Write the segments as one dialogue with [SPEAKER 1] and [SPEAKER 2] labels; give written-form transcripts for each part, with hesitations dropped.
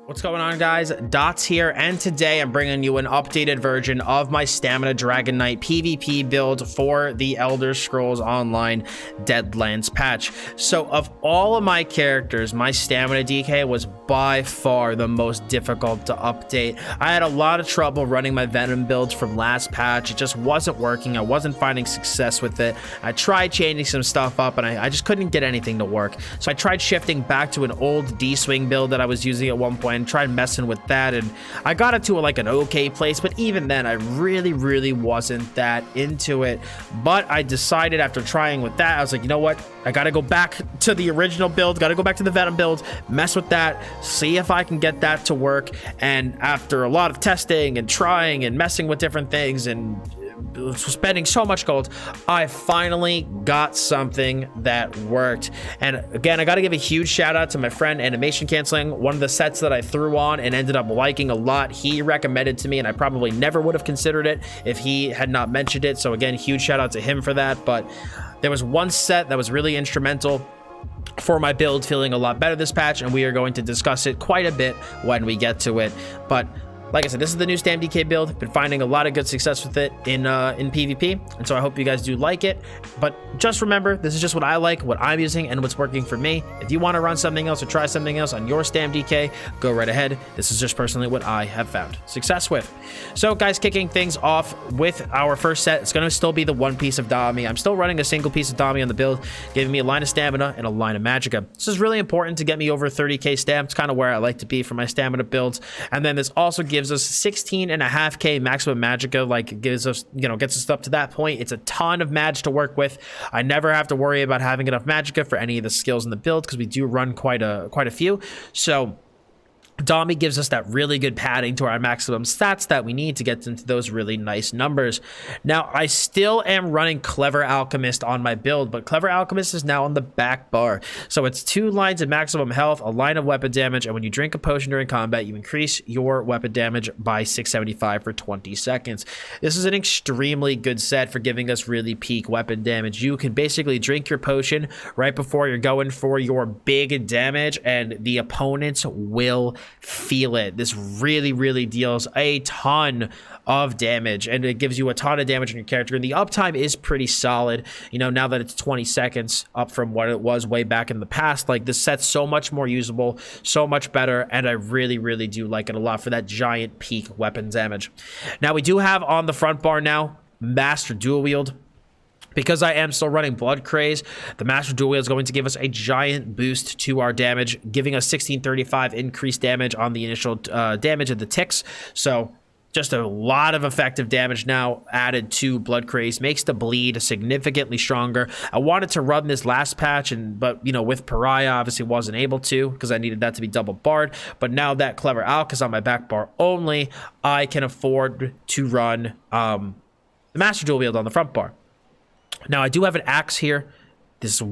[SPEAKER 1] What's going on, guys? Dots here, and today I'm bringing you an updated version of my Stamina Dragonknight PVP build for the Elder Scrolls Online Deadlands patch. So of all of my characters, my Stamina DK was by far the most difficult to update. I had a lot of trouble running my Venom builds from last patch. It just wasn't working. I wasn't finding success with it. I tried changing some stuff up, and I just couldn't get anything to work. So I tried shifting back to an old D-swing build that I was using at one point and tried messing with that, and I got it to like an okay place, but even then I really wasn't that into it. But I decided after trying with that, I was like, you know what, I gotta go back to the original build, gotta go back to the Venom build, mess with that, see if I can get that to work. And after a lot of testing and trying and messing with different things and spending so much gold, I finally got something that worked. And again, I got to give a huge shout out to my friend Animation Canceling. One of the sets that I threw on and ended up liking a lot, he recommended to me, and I probably never would have considered it if he had not mentioned it. So again, huge shout out to him for that. But there was one set that was really instrumental for my build feeling a lot better this patch, and we are going to discuss it quite a bit when we get to it. But like I said, this is the new stamDK build. Been finding a lot of good success with it in PvP, and so I hope you guys do like it. But just remember, this is just what I like, what I'm using, and what's working for me. If you want to run something else or try something else on your stamDK, go right ahead. This is just personally what I have found success with. So guys, kicking things off with our first set, it's going to still be the one piece of Dami. I'm still running a single piece of Dami on the build, giving me a line of stamina and a line of magicka. This is really important to get me over 30k stam. It's kind of where I like to be for my stamina builds. And then this also gives us 16.5k maximum magicka, like gives us, gets us up to that point. It's a ton of mag to work with. I never have to worry about having enough magicka for any of the skills in the build because we do run quite a few. So Dami gives us that really good padding to our maximum stats that we need to get into those really nice numbers. Now, I still am running Clever Alchemist on my build, but Clever Alchemist is now on the back bar. So it's 2 lines of maximum health, a line of weapon damage, and when you drink a potion during combat, you increase your weapon damage by 675 for 20 seconds. This is an extremely good set for giving us really peak weapon damage. You can basically drink your potion right before you're going for your big damage, and the opponents will feel it. This really deals a ton of damage, and it gives you a ton of damage on your character, and the uptime is pretty solid. Now that it's 20 seconds up from what it was way back in the past, like, this set's so much more usable, so much better, and I really do like it a lot for that giant peak weapon damage. Now, we do have on the front bar now Master Dual Wield. Because I am still running Blood Craze, the Master Dual Wield is going to give us a giant boost to our damage, giving us 1635 increased damage on the initial damage of the ticks. So just a lot of effective damage now added to Blood Craze, makes the bleed significantly stronger. I wanted to run this last patch, but with Pariah, obviously wasn't able to because I needed that to be double barred. But now that Clever Alch is on my back bar only, I can afford to run the Master Dual Wield on the front bar. Now, I do have an axe here.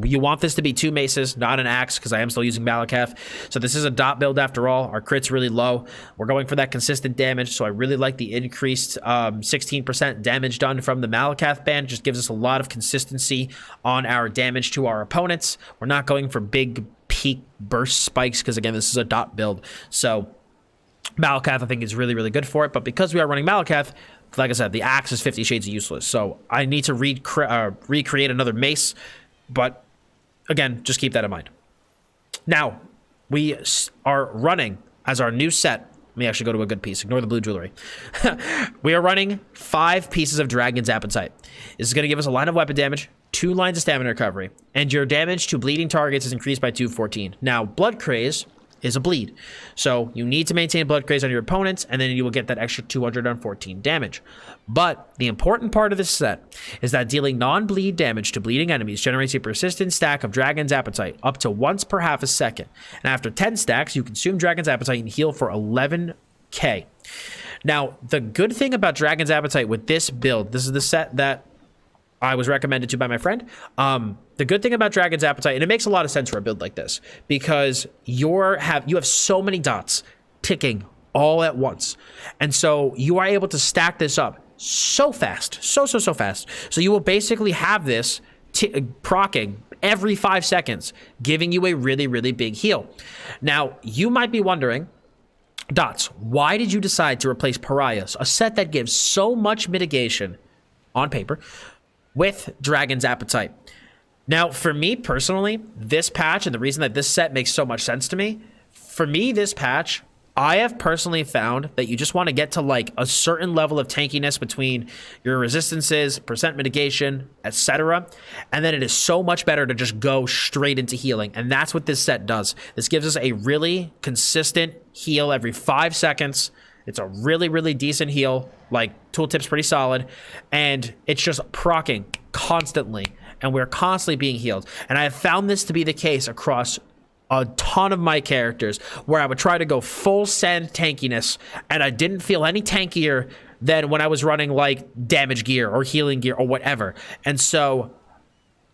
[SPEAKER 1] You want this to be 2 maces, not an axe, because I am still using Malakath. So this is a dot build after all. Our crit's really low. We're going for that consistent damage, so I really like the increased 16% damage done from the Malakath band. Just gives us a lot of consistency on our damage to our opponents. We're not going for big peak burst spikes, because again, this is a dot build. So Malakath, I think, is really good for it. But because we are running Malakath, like I said, the axe is 50 shades of useless. So I need to recreate another mace. But again, just keep that in mind. Now, we are running as our new set. Let me actually go to a good piece. Ignore the blue jewelry. We are running 5 pieces of Dragon's Appetite. This is going to give us a line of weapon damage, 2 lines of stamina recovery, and your damage to bleeding targets is increased by 214. Now, Blood Craze is a bleed. So you need to maintain Blood Craze on your opponents, and then you will get that extra 214 damage. But the important part of this set is that dealing non-bleed damage to bleeding enemies generates a persistent stack of Dragon's Appetite up to once per half a second. And after 10 stacks, you consume Dragon's Appetite and heal for 11k. Now, the good thing about Dragon's Appetite with this build, this is the set that I was recommended to by my friend. The good thing about Dragon's Appetite, and it makes a lot of sense for a build like this, because you have so many dots ticking all at once. And so you are able to stack this up so fast, so fast. So you will basically have this proccing every 5 seconds, giving you a really big heal. Now, you might be wondering, Dots, why did you decide to replace Pariahs, a set that gives so much mitigation on paper, with Dragon's Appetite? Now, for me personally, this patch, and the reason that this set makes so much sense to me, for me, this patch, I have personally found that you just want to get to like a certain level of tankiness between your resistances, percent mitigation, etc. And then it is so much better to just go straight into healing. And that's what this set does. This gives us a really consistent heal every 5 seconds. It's a really, really decent heal. Like, tooltip's pretty solid. And it's just proccing constantly. And we're constantly being healed. And I have found this to be the case across a ton of my characters, where I would try to go full send tankiness, and I didn't feel any tankier than when I was running like damage gear or healing gear or whatever. And so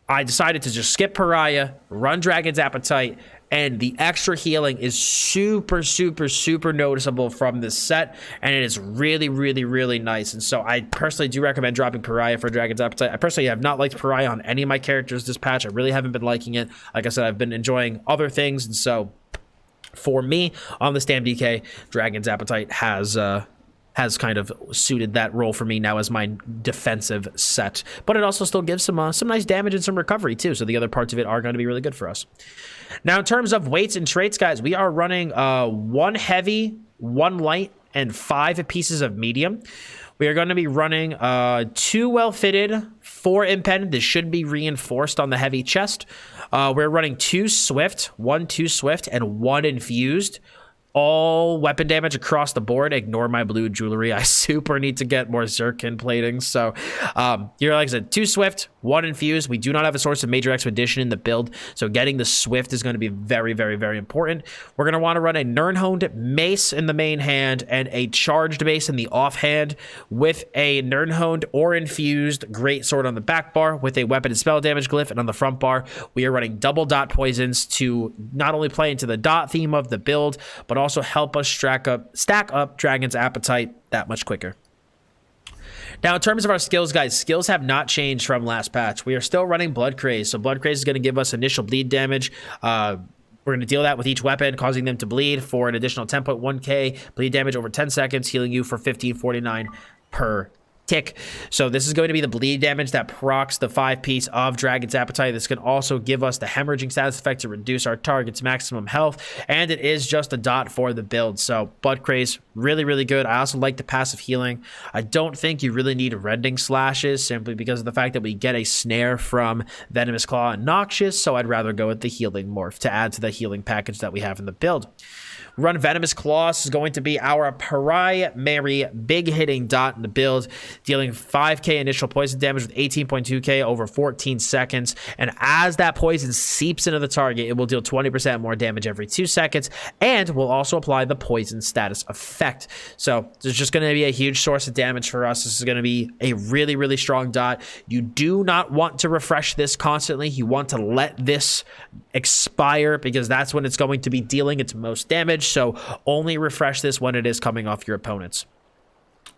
[SPEAKER 1] I decided to just skip Pariah, run Dragon's Appetite, and the extra healing is super, super, super noticeable from this set, and it is really, really, really nice. And so I personally do recommend dropping Pariah for Dragon's Appetite. I personally have not liked Pariah on any of my characters this patch. I really haven't been liking it. Like I said, I've been enjoying other things, and so for me, on the stamDK, Dragon's Appetite has kind of suited that role for me now as my defensive set. But it also still gives some nice damage and some recovery too, so the other parts of it are going to be really good for us. Now, in terms of weights and traits, guys, we are running 1 heavy, 1 light, and 5 pieces of medium. We are going to be running 2 well-fitted, 4 impended. This should be reinforced on the heavy chest. We're running 2 swift, 1 2 swift, and 1 infused. All weapon damage across the board. Ignore my blue jewelry. I super need to get more Zircon plating. So you're, like I said, 2 swift, 1 infused. We do not have a source of major expedition in the build, so getting the swift is going to be very, very, very important. We're going to want to run a Nirnhoned mace in the main hand and a charged mace in the offhand, with a Nirnhoned or infused greatsword on the back bar with a weapon and spell damage glyph, and on the front bar we are running double dot poisons to not only play into the dot theme of the build, but also help us stack up Dragon's Appetite that much quicker. Now, in terms of our skills, guys, skills have not changed from last patch. We are still running Blood Craze. So Blood Craze is going to give us initial bleed damage. We're going to deal that with each weapon, causing them to bleed for an additional 10.1k bleed damage over 10 seconds, healing you for 1549 per tick. So this is going to be the bleed damage that procs the 5-piece of Dragon's Appetite. This can also give us the hemorrhaging status effect to reduce our target's maximum health, and it is just a dot for the build. So Blood Craze, really, really good. I also like the passive healing. I don't think you really need rending slashes, simply because of the fact that we get a snare from Venomous Claw and Noxious, so I'd rather go with the healing morph to add to the healing package that we have in the build. Run Venomous Claws is going to be our primary big hitting dot in the build, dealing 5k initial poison damage with 18.2k over 14 seconds. And as that poison seeps into the target, it will deal 20% more damage every 2 seconds, and will also apply the poison status effect. So there's just going to be a huge source of damage for us. This is going to be a really, really strong dot. You do not want to refresh this constantly. You want to let this expire, because that's when it's going to be dealing its most damage. So only refresh this when it is coming off your opponents.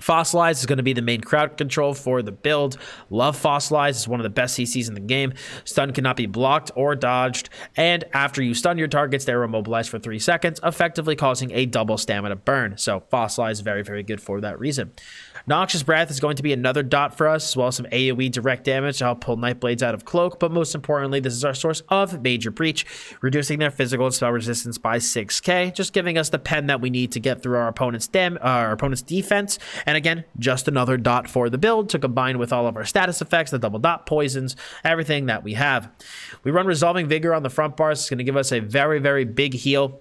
[SPEAKER 1] Fossilize is going to be the main crowd control for the build. Love Fossilize. It's one of the best CCs in the game. Stun cannot be blocked or dodged, and after you stun your targets, they're immobilized for 3 seconds, effectively causing a double stamina burn. So Fossilize is very, very good for that reason. Noxious Breath is going to be another dot for us, as well as some AoE direct damage to help pull Nightblades out of Cloak, but most importantly, this is our source of Major Breach, reducing their physical and spell resistance by 6k, just giving us the pen that we need to get through our opponent's defense. And again, just another dot for the build to combine with all of our status effects, the double dot poisons, everything that we have. We run Resolving Vigor on the front bars. It's going to give us a very, very big heal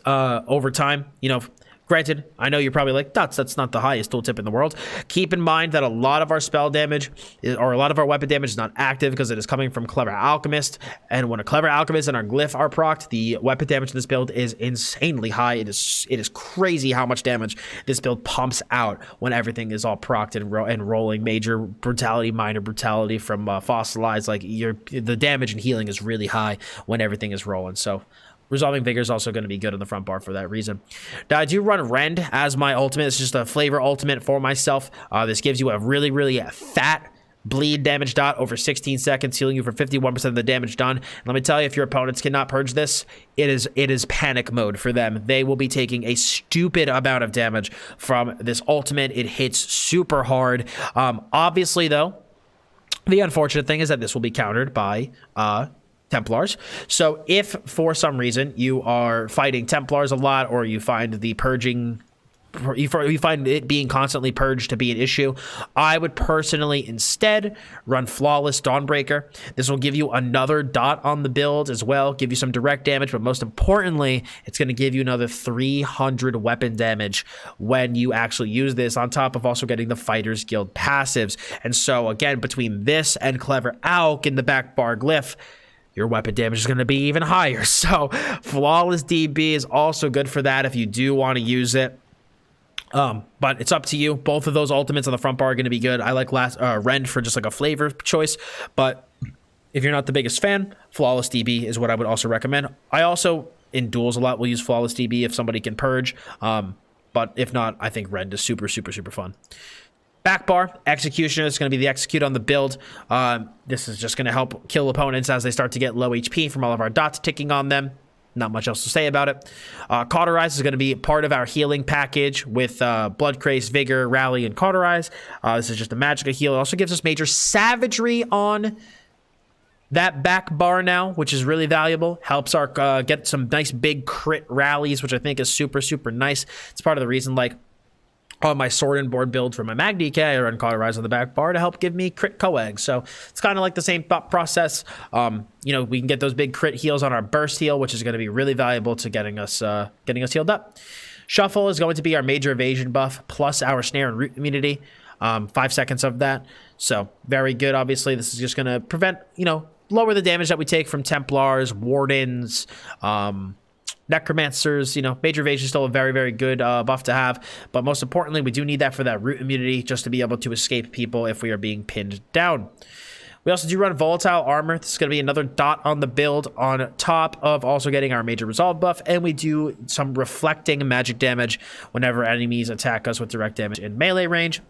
[SPEAKER 1] over time. You know, granted, I know you're probably like, that's not the highest tooltip in the world. Keep in mind that a lot of our spell damage, or a lot of our weapon damage, is not active because it is coming from Clever Alchemist. And when a Clever Alchemist and our glyph are procced, the weapon damage in this build is insanely high. It is crazy how much damage this build pumps out when everything is all procced and rolling. Major brutality, minor brutality from Fossilize. Like, the damage and healing is really high when everything is rolling. So Resolving Vigor is also going to be good on the front bar for that reason. Now, I do run Rend as my ultimate. It's just a flavor ultimate for myself. This gives you a really, really fat bleed damage dot over 16 seconds, healing you for 51% of the damage done. And let me tell you, if your opponents cannot purge this, it is panic mode for them. They will be taking a stupid amount of damage from this ultimate. It hits super hard. Obviously, though, the unfortunate thing is that this will be countered by Templars. So if for some reason you are fighting Templars a lot, or you find the purging, you find it being constantly purged to be an issue, I would personally instead run Flawless Dawnbreaker. This will give you another dot on the build as well, give you some direct damage, but most importantly, it's going to give you another 300 weapon damage when you actually use this, on top of also getting the Fighters Guild passives. And so again, between this and Clever Alk in the back bar glyph, your weapon damage is going to be even higher. So Flawless DB is also good for that if you do want to use it. But it's up to you. Both of those ultimates on the front bar are going to be good. I like Rend for just like a flavor choice, but if you're not the biggest fan, Flawless DB is what I would also recommend. I also, in duels a lot, will use Flawless DB if somebody can purge. But if not, I think Rend is super, super, super fun. Back bar, Executioner is going to be the execute on the build. This is just going to help kill opponents as they start to get low HP from all of our dots ticking on them. Not much else to say about it. Cauterize is going to be part of our healing package with Blood Craze, Vigor, Rally, and Cauterize. This is just a Magicka heal. It also gives us Major Savagery on that back bar now, which is really valuable. Helps our get some nice big crit rallies, which I think is super, super nice. It's part of the reason, like, on my sword and board build for my stamDK, I run Cauterize on the back bar to help give me crit coeg. So it's kind of like the same thought process. You know, we can get those big crit heals on our burst heal, which is going to be really valuable to getting us healed up. Shuffle is going to be our major evasion buff plus our snare and root immunity. 5 seconds of that. So very good. Obviously, this is just going to prevent, you know, lower the damage that we take from Templars, Wardens, Necromancers. You know, major evasion is still a very, very good buff to have, but most importantly, we do need that for that root immunity, just to be able to escape people if we are being pinned down. We also do run Volatile Armor. This is going to be another dot on the build on top of also getting our major resolve buff, and we do some reflecting magic damage whenever enemies attack us with direct damage in melee range.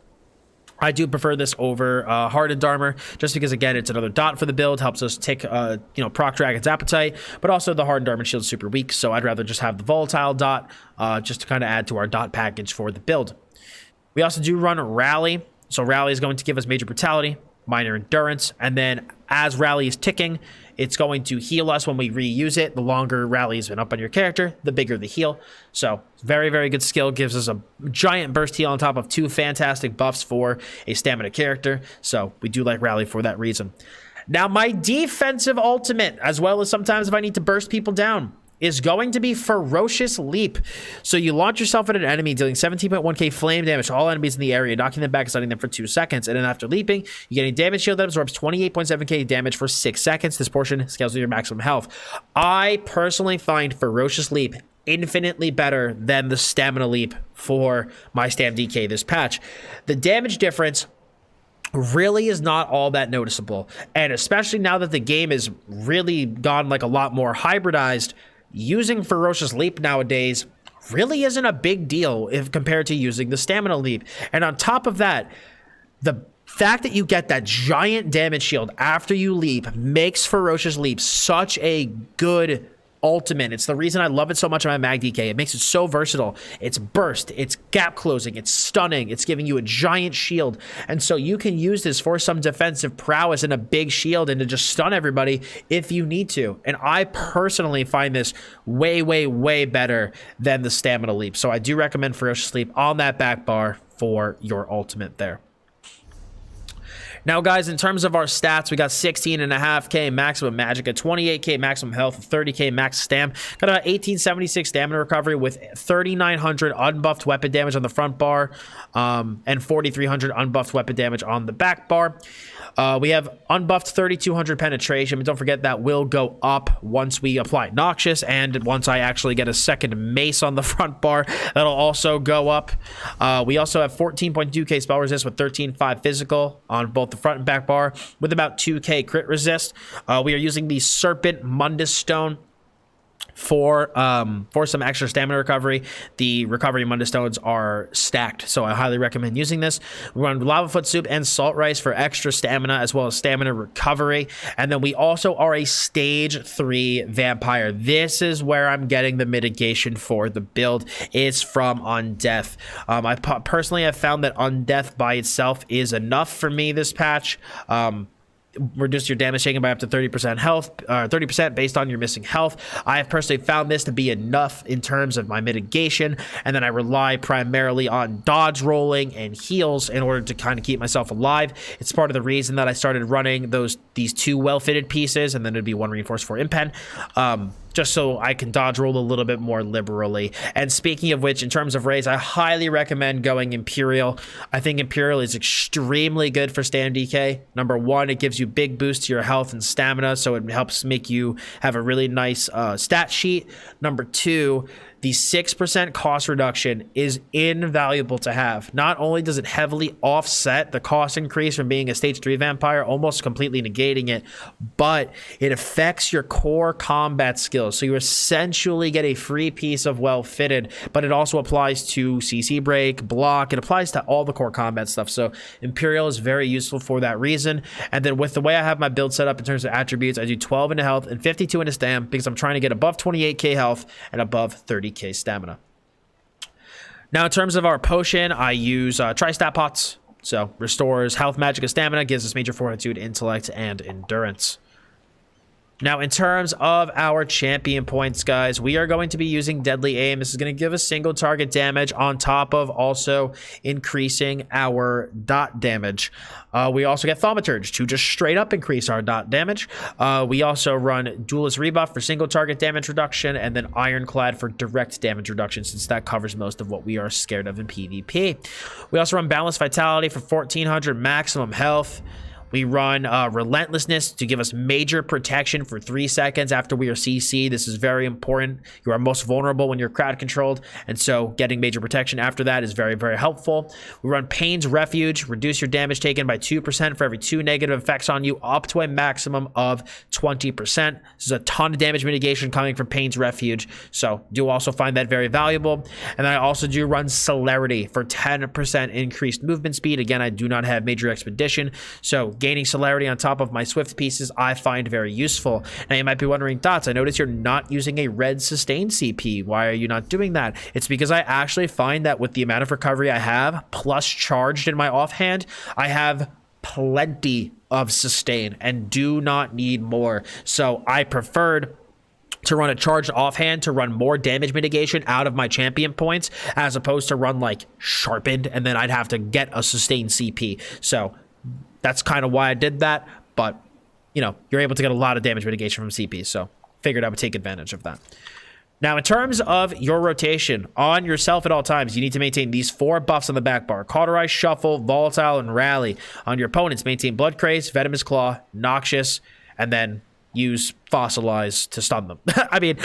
[SPEAKER 1] I do prefer this over Hardened Armor, just because, again, it's another dot for the build, helps us take, you know, proc Dragon's Appetite, but also the Hardened Armor shield is super weak, so I'd rather just have the Volatile dot, just to kind of add to our dot package for the build. We also do run Rally, so Rally is going to give us Major Brutality, Minor Endurance, and then as Rally is ticking, it's going to heal us when we reuse it. The longer Rally has been up on your character, the bigger the heal. So very, very good skill. Gives us a giant burst heal on top of 2 fantastic buffs for a stamina character. So we do like Rally for that reason. Now my defensive ultimate, as well as sometimes if I need to burst people down, is going to be Ferocious Leap. So you launch yourself at an enemy, dealing 17.1k flame damage to all enemies in the area, knocking them back and stunning them for 2 seconds. And then after leaping, you get a damage shield that absorbs 28.7k damage for 6 seconds. This portion scales with your maximum health. I personally find Ferocious Leap infinitely better than the Stamina Leap for my stamDK this patch. The damage difference really is not all that noticeable. And especially now that the game is really gone like a lot more hybridized, using Ferocious Leap nowadays really isn't a big deal if compared to using the Stamina Leap. And on top of that, the fact that you get that giant damage shield after you leap makes Ferocious Leap such a good ultimate. It's the reason I love it so much on my stamDK. It makes it so versatile. It's burst, it's gap closing, it's stunning, it's giving you a giant shield. And so you can use this for some defensive prowess and a big shield and to just stun everybody if you need to. And I personally find this way, way, way better than the Stamina Leap. So I do recommend Ferocious Leap on that back bar for your ultimate there. Now, guys, in terms of our stats, we got 16.5k maximum magic, a 28k maximum health, 30k max stam. Got about 1876 stamina recovery with 3900 unbuffed weapon damage on the front bar, and 4300 unbuffed weapon damage on the back bar. We have unbuffed 3200 penetration, but don't forget that will go up once we apply Noxious, and once I actually get a second mace on the front bar, that'll also go up. We also have 14.2k spell resist with 13.5 physical on both the front and back bar, with about 2k crit resist. We are using the Serpent Mundus Stone for some extra stamina recovery. The recovery Mundus stones are stacked, so I highly recommend using this. We run lava foot soup and salt rice for extra stamina as well as stamina recovery, and then we also are a stage 3 vampire. This is where I'm getting the mitigation for the build. It's from Undeath. I personally have found that Undeath by itself is enough for me this patch. Reduce your damage taken by up to 30% health, 30% based on your missing health. I have personally found this to be enough in terms of my mitigation, and then I rely primarily on dodge rolling and heals in order to kind of keep myself alive. It's part of the reason that I started running these 2 well-fitted pieces, and then it'd be 1 reinforced 4 impen, just so I can dodge roll a little bit more liberally. And speaking of which, in terms of raids, I highly recommend going Imperial. I think Imperial is extremely good for stamDK. Number 1, it gives you big boost to your health and stamina, so it helps make you have a really nice stat sheet. Number 2, the 6% cost reduction is invaluable to have. Not only does it heavily offset the cost increase from being a stage 3 vampire, almost completely negating it, but it affects your core combat skills. So you essentially get a free piece of well fitted, but it also applies to CC break, block. It applies to all the core combat stuff. So Imperial is very useful for that reason. And then with the way I have my build set up in terms of attributes, I do 12 into health and 52 into stam because I'm trying to get above 28k health and above 30k stamina. Now, in terms of our potion, I use tri-stat pots. So restores health, magic, and stamina, gives us major fortitude, intellect, and endurance. Now, in terms of our champion points, guys, we are going to be using Deadly Aim. This is going to give us single target damage on top of also increasing our dot damage. We also get Thaumaturge to just straight up increase our dot damage. We also run Duelist Rebuff for single target damage reduction, and then Ironclad for direct damage reduction, since that covers most of what we are scared of in PvP. We also run Balanced Vitality for 1400 maximum health. We run Relentlessness to give us major protection for 3 seconds after we are CC. This is very important. You are most vulnerable when you're crowd controlled, and so getting major protection after that is very, very helpful. We run Pain's Refuge, reduce your damage taken by 2% for every 2 negative effects on you, up to a maximum of 20%. This is a ton of damage mitigation coming from Pain's Refuge, so do also find that very valuable. And then I also do run Celerity for 10% increased movement speed. Again, I do not have Major Expedition, so gaining celerity on top of my swift pieces I find very useful. Now you might be wondering, Dots, I notice you're not using a red sustained CP. Why are you not doing that? It's because I actually find that with the amount of recovery I have, plus charged in my offhand, I have plenty of sustain and do not need more. So I preferred to run a charged offhand to run more damage mitigation out of my champion points, as opposed to run like sharpened and then I'd have to get a sustained CP. So that's kind of why I did that, but, you know, you're able to get a lot of damage mitigation from CP, so figured I would take advantage of that. Now, in terms of your rotation on yourself at all times, you need to maintain these 4 buffs on the back bar: Cauterize, Shuffle, Volatile, and Rally. On your opponents, maintain Blood Craze, Venomous Claw, Noxious, and then use Fossilize to stun them. I mean,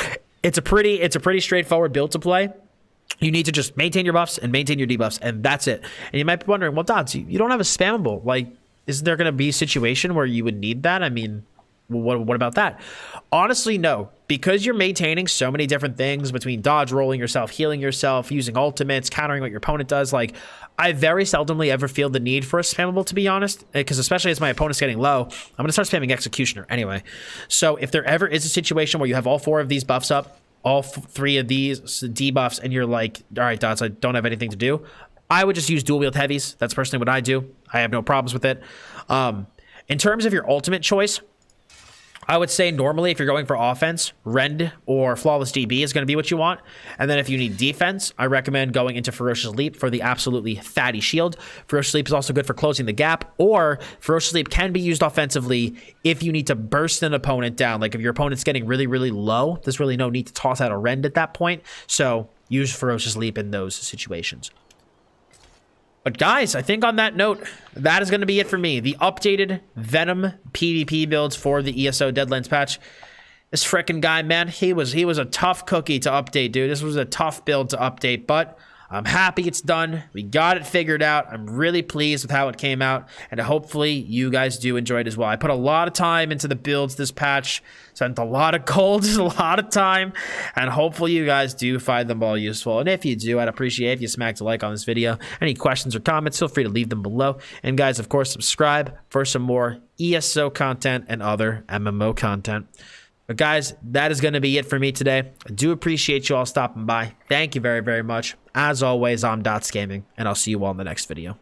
[SPEAKER 1] it's a pretty straightforward build to play. You need to just maintain your buffs and maintain your debuffs, and that's it. And you might be wondering, well, Dots, you don't have a spammable. Like, isn't there going to be a situation where you would need that? I mean, what about that? Honestly, no. Because you're maintaining so many different things between dodge rolling yourself, healing yourself, using ultimates, countering what your opponent does, like, I very seldomly ever feel the need for a spammable, to be honest, because especially as my opponent's getting low, I'm going to start spamming Executioner anyway. So if there ever is a situation where you have all 4 of these buffs up, all 3 of these debuffs, and you're like, all right, Dots, I don't have anything to do, I would just use dual wield heavies. That's personally what I do. I have no problems with it. In terms of your ultimate choice, I would say normally if you're going for offense, Rend or Flawless DB is going to be what you want. And then if you need defense, I recommend going into Ferocious Leap for the absolutely fatty shield. Ferocious Leap is also good for closing the gap, or Ferocious Leap can be used offensively if you need to burst an opponent down. Like if your opponent's getting really, really low, there's really no need to toss out a Rend at that point. So use Ferocious Leap in those situations. But guys, I think on that note, that is going to be it for me. The updated Venom PvP builds for the ESO Deadlands patch. This frickin' guy, man, he was a tough cookie to update, dude. This was a tough build to update, but I'm happy it's done. We got it figured out. I'm really pleased with how it came out, and hopefully you guys do enjoy it as well. I put a lot of time into the builds this patch, spent a lot of gold, a lot of time, and hopefully you guys do find them all useful. And if you do, I'd appreciate if you smacked a like on this video. Any questions or comments, feel free to leave them below. And guys, of course, subscribe for some more ESO content and other MMO content. But guys, that is going to be it for me today. I do appreciate you all stopping by. Thank you very, very much. As always, I'm Dots Gaming, and I'll see you all in the next video.